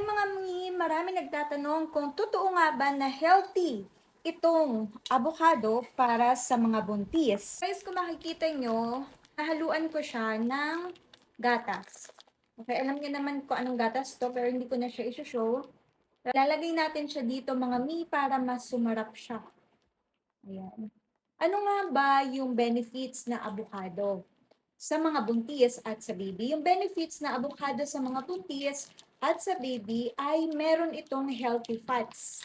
mga marami nagtatanong kung totoo nga ba na healthy itong avocado para sa mga buntis. Guys, kung makikita nyo, nahaluan ko siya ng gatas. Okay, alam niyo naman kung anong gatas to, pero hindi ko na siya i-show. Lalagay natin siya dito mga para mas sumarap siya. Ayan. Ano nga ba yung benefits na avocado sa mga buntis at sa baby? Yung benefits na avocado sa mga buntis at sa baby ay meron itong healthy fats.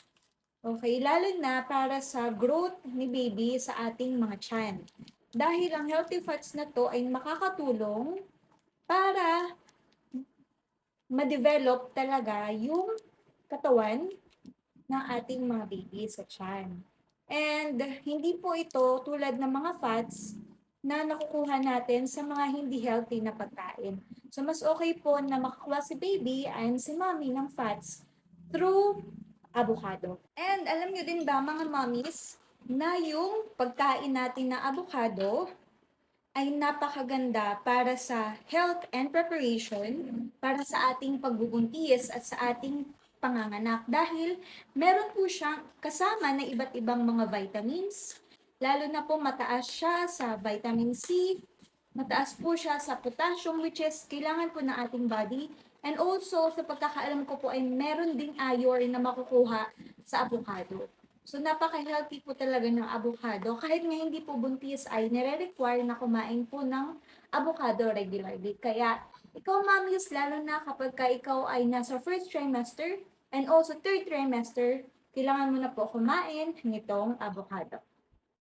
Okay, lalo na para sa growth ni baby sa ating mga tiyan. Dahil ang healthy fats na to ay makakatulong para ma-develop talaga yung katawan ng ating mga baby sa tiyan. And hindi po ito tulad ng mga fats na nakukuha natin sa mga hindi healthy na pagkain. So, mas okay po na makakuha si baby and si mommy ng fats through avocado. And alam nyo din ba mga mommies na yung pagkain natin na avocado ay napakaganda para sa health and preparation para sa ating pagbubuntis at sa ating panganganak dahil meron po siyang kasama na iba't ibang mga vitamins, lalo na po mataas siya sa vitamin C, mataas po siya sa potassium which is kailangan po ng ating body, and also sa pagkakaalam ko po ay meron ding iron na makukuha sa avocado. So, napaka-healthy po talaga ng avocado. Kahit nga hindi po buntis ay nire-require na kumain po ng avocado regularly. Kaya, ikaw mommies, lalo na kapag ka ikaw ay nasa first trimester and also third trimester, kailangan mo na po kumain nitong avocado.